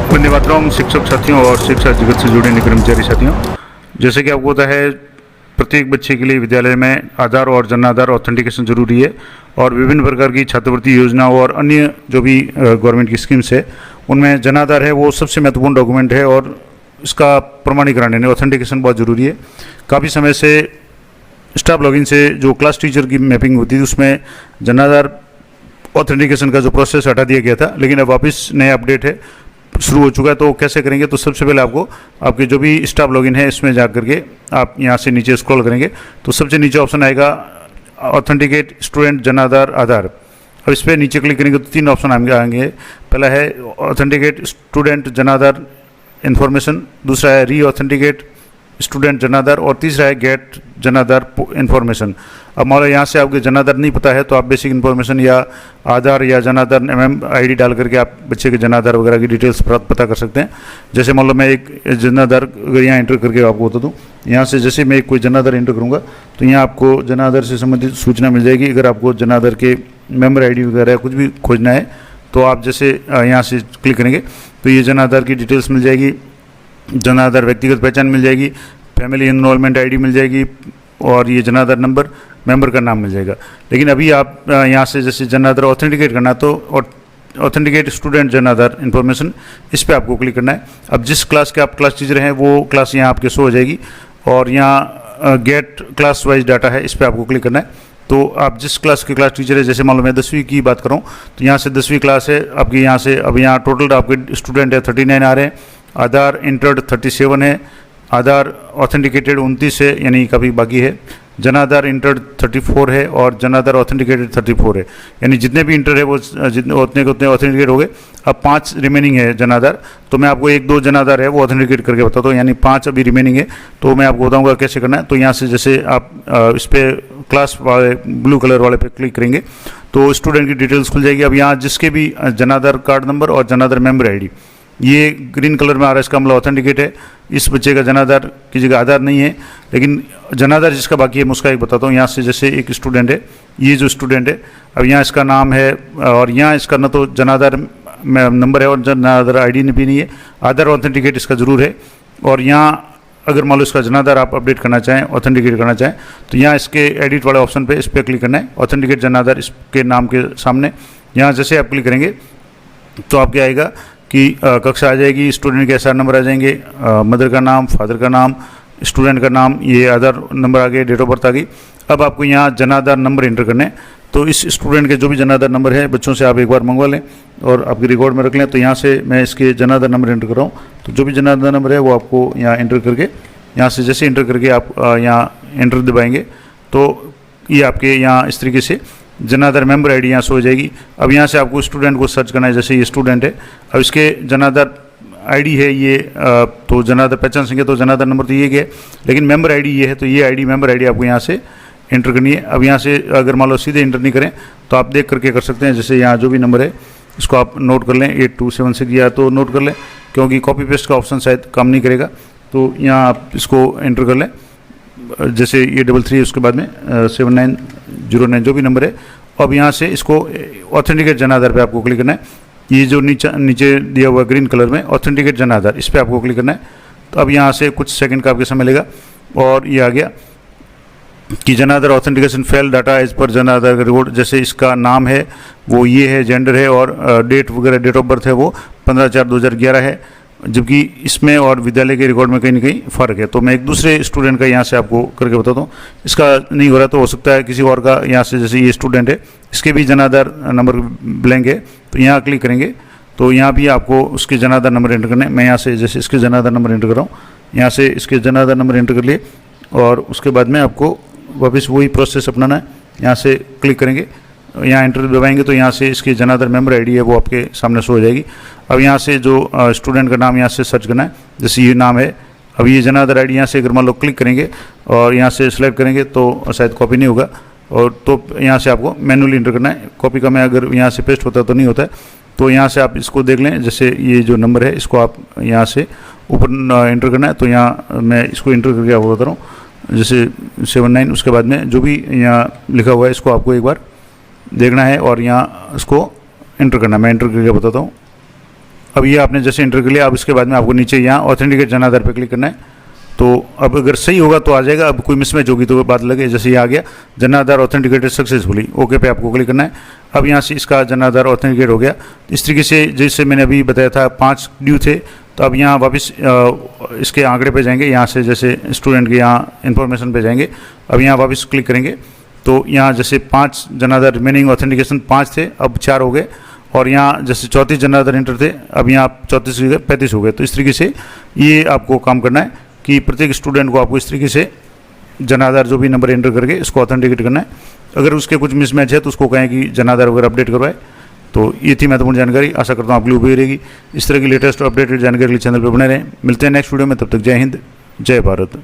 वंदे मातरम। शिक्षक साथियों और शिक्षा जगत से जुड़े कर्मचारी साथियों, जैसे कि आपको पता है प्रत्येक बच्चे के लिए विद्यालय में आधार और जन आधार ऑथेंटिकेशन जरूरी है और विभिन्न प्रकार की छात्रवृत्ति योजनाओं और अन्य जो भी गवर्नमेंट की स्कीम्स है उनमें जन आधार है वो सबसे महत्वपूर्ण डॉक्यूमेंट है और इसका प्रमाणीकरण यानी ऑथेंटिकेशन बहुत ज़रूरी है। काफ़ी समय से स्टाफ लॉगिन से जो क्लास टीचर की मैपिंग होती थी उसमें जन आधार ऑथेंटिकेशन का जो प्रोसेस हटा दिया गया था, लेकिन अब वापस नया अपडेट है शुरू हो चुका है। तो कैसे करेंगे, तो सबसे पहले आपको आपके जो भी स्टाफ लॉगिन है इसमें जा करके आप यहाँ से नीचे स्क्रॉल करेंगे तो सबसे नीचे ऑप्शन आएगा ऑथेंटिकेट स्टूडेंट जन आधार आधार। अब इस पर नीचे क्लिक करेंगे तो 3 ऑप्शन आएंगे। पहला है authenticate student Jan Aadhaar information, दूसरा है री ऑथेंटिकेट स्टूडेंट जन आधार और तीसरा है गेट जन आधार इन्फॉर्मेशन। अब मान लो यहाँ से आपके जन आधार नहीं पता है तो आप बेसिक इन्फॉर्मेशन या आधार या जन आधार MMID डाल करके आप बच्चे के जन आधार वगैरह की डिटेल्स पता कर सकते हैं। जैसे मान लो मैं एक जन आधार अगर यहाँ एंटर करके आपको बता दूँ, यहाँ से जैसे मैं कोई जन आधार एंटर करूँगा तो यहाँ आपको जन आधार से संबंधित सूचना मिल जाएगी। अगर आपको जन आधार के मेम्बर ID वगैरह कुछ भी खोजना है तो आप जैसे यहाँ से क्लिक करेंगे तो ये जन आधार की डिटेल्स मिल जाएगी, जन आधार व्यक्तिगत पहचान मिल जाएगी, फैमिली एनरोलमेंट ID मिल जाएगी और ये जन आधार नंबर, मेंबर का नाम मिल जाएगा। लेकिन अभी आप यहाँ से जैसे जन आधार ऑथेंटिकेट करना तो authenticate student Jan Aadhaar information इस पर आपको क्लिक करना है। अब जिस क्लास के आप क्लास टीचर हैं वो क्लास यहाँ आपके शो हो जाएगी और यहाँ गेट क्लास वाइज डाटा है इस पर आपको क्लिक करना है। तो आप जिस क्लास के क्लास टीचर है, जैसे मान लो मैं 10वीं की बात करूँ तो यहाँ से 10वीं क्लास है आपकी, यहाँ से अब यहाँ टोटल आपके स्टूडेंट है 39 आ रहे हैं, आधार इंटर्ड 37 है, आधार ऑथेंटिकेटेड 29 है यानी काफ़ी बाकी है, जन आधार इंटर्ड 34 है और जन आधार ऑथेंटिकेटेड 34 है, यानी जितने भी इंटर है वो उतने के उतने ऑथेंटिकेट हो गए। अब 5 रिमेनिंग है जन आधार, तो मैं आपको 1-2 जन आधार है वो ऑथेंटिकेट करके बताता हूँ, यानी 5 अभी रिमेनिंग है। तो मैं आपको बताऊँगा कैसे करना है। तो यहाँ से जैसे आप इस पर क्लास वाले ब्लू कलर वाले पे क्लिक करेंगे तो स्टूडेंट की डिटेल्स खुल जाएगी। अब यहाँ जिसके भी जन आधार कार्ड नंबर और जन आधार मेम्बर ID ये ग्रीन कलर में आ रहा है, इसका मतलब ऑथेंटिकेट है। इस बच्चे का जन आधार की जगह आधार नहीं है, लेकिन जन आधार जिसका बाकी है मैं उसका एक बताता हूँ। यहाँ से जैसे एक स्टूडेंट है, ये जो स्टूडेंट है अब यहाँ इसका नाम है और यहाँ इसका ना तो जन आधार नंबर है और जन आधार ID भी नहीं है, आधार ऑथेंटिकेट इसका ज़रूर है। और यहाँ अगर मान लो इसका जन आधार आप अपडेट करना चाहें, ऑथेंटिकेट करना चाहें तो यहाँ इसके एडिट वाले ऑप्शन पे इस पर क्लिक करना है, ऑथेंटिकेट जन आधार इसके नाम के सामने। यहाँ जैसे आप क्लिक करेंगे तो आपके आएगा कि कक्षा आ जाएगी, स्टूडेंट के SR नंबर आ जाएंगे, मदर का नाम, फादर का नाम, स्टूडेंट का नाम, ये आधार नंबर आ गए, डेट ऑफ बर्थ आ गई। अब आपको यहाँ जन आधार नंबर एंटर करने हैं। तो इस स्टूडेंट के जो भी जन आधार नंबर है बच्चों से आप एक बार मंगवा लें और आपके रिकॉर्ड में रख लें। तो यहाँ से मैं इसके जन आधार नंबर एंटर कर रहा हूँ, तो जो भी जन आधार नंबर है वो आपको यहाँ एंटर करके, यहाँ से जैसे एंटर करके आप यहाँ एंटर दबाएंगे तो ये आपके यहाँ इस तरीके से जन आधार मेम्बर ID यहाँ से हो जाएगी। अब यहाँ से आपको स्टूडेंट को सर्च करना है, जैसे ये स्टूडेंट है, अब इसके जन आधार ID है ये, तो जन आधार पहचान संख्या तो जन आधार नंबर तो ये गया, लेकिन मेम्बर ID ये है तो ये ID मेम्बर ID आपको यहाँ से एंटर करनी है। अब यहाँ से अगर मान लो सीधे एंटर नहीं करें तो आप देख करके कर सकते हैं, जैसे यहाँ जो भी नंबर है इसको आप नोट कर लें 8276 या तो नोट कर लें, क्योंकि कॉपी पेस्ट का ऑप्शन शायद काम नहीं करेगा। तो यहाँ आप इसको एंटर कर लें, जैसे ये 33 उसके बाद में 7909 जो भी नंबर है। अब यहाँ से इसको ऑथेंटिकेट जन आधार पे आपको क्लिक करना है। ये जो नीचे दिया हुआ ग्रीन कलर में ऑथेंटिकेट जन आधार इस पर आपको क्लिक करना है। तो अब यहाँ से कुछ सेकंड का आपके समय लेगा और ये आ गया कि Jan Aadhaar authentication fail data as per Jan आधार का रिकॉर्ड, जैसे इसका नाम है वो ये है, जेंडर है और डेट वगैरह डेट ऑफ बर्थ है वो 15/4/2011 है, जबकि इसमें और विद्यालय के रिकॉर्ड में कहीं ना कहीं फ़र्क है। तो मैं एक दूसरे स्टूडेंट का यहाँ से आपको करके बताता हूँ, इसका नहीं हो रहा तो हो सकता है किसी और का। यहाँ से जैसे ये स्टूडेंट है इसके भी जन आधार नंबर ब्लैंक है, तो यहाँ क्लिक करेंगे तो यहाँ भी आपको उसके जन आधार नंबर एंटर करने। मैं यहाँ से जैसे इसके जन आधार नंबर एंटर कर रहा हूँ, यहाँ से इसके जन आधार नंबर एंटर कर लिए और उसके बाद में आपको वापस वही प्रोसेस अपनाना है। यहाँ से क्लिक करेंगे, यहाँ एंटर दबाएंगे तो यहाँ से इसकी जन आधार मेम्बर ID है वो आपके सामने शो हो जाएगी। अब यहाँ से जो स्टूडेंट का नाम यहाँ से सर्च करना है, जैसे ये नाम है, अब ये जन आधार ID यहाँ से अगर मान लो क्लिक करेंगे और यहाँ से सिलेक्ट करेंगे तो शायद कॉपी नहीं होगा, और तो यहाँ से आपको मैनुअली एंटर करना है। कॉपी का मैं अगर यहाँ से पेस्ट होता तो नहीं होता है। तो यहाँ से आप इसको देख लें, जैसे ये जो नंबर है इसको आप यहाँ से ऊपर एंटर करना है। तो यहाँ मैं इसको एंटर करके आपको बता रहा हूँ, जैसे 79 उसके बाद में जो भी यहाँ लिखा हुआ है इसको आपको एक बार देखना है और यहाँ इसको एंटर करना है। मैं एंटर करके बताता हूँ। अब ये आपने जैसे इंटर कर लिया, अब इसके बाद में आपको नीचे यहाँ ऑथेंटिकेट जन आधार पे क्लिक करना है। तो अब अगर सही होगा तो आ जाएगा, अब कोई मिसमैच होगी तो बात लगे। जैसे ये आ गया Jan Aadhaar authenticated successfully, okay पे आपको क्लिक करना है। अब यहाँ से इसका जन आधार ऑथेंटिकेट हो गया। इस तरीके से जैसे मैंने अभी बताया था 5 ड्यू थे, तो अब यहाँ वापस इसके आंकड़े पे जाएंगे, यहाँ से जैसे स्टूडेंट के यहाँ इन्फॉर्मेशन पे जाएंगे। अब यहाँ वापस क्लिक करेंगे तो यहाँ जैसे 5 जन आधार रिमेनिंग ऑथेंटिकेशन 5 थे, अब 4 हो गए। और यहाँ जैसे 34 जन आधार इंटर थे, अब यहाँ 34 हो गए, 35 हो गए। तो इस तरीके से ये आपको काम करना है कि प्रत्येक स्टूडेंट को आपको इस तरीके से जन आधार जो भी नंबर एंटर करके इसको ऑथेंटिकेट करना है। अगर उसके कुछ मिसमैच है तो उसको कहें कि जन आधार वगैरह अपडेट करवाए। तो ये थी महत्वपूर्ण जानकारी, आशा करता हूँ आप लोग भी रहेगी। इस तरह की लेटेस्ट और अपडेटेड जानकारी के लिए चैनल पर बने रहें। मिलते हैं नेक्स्ट वीडियो में, तब तक जय हिंद, जय भारत।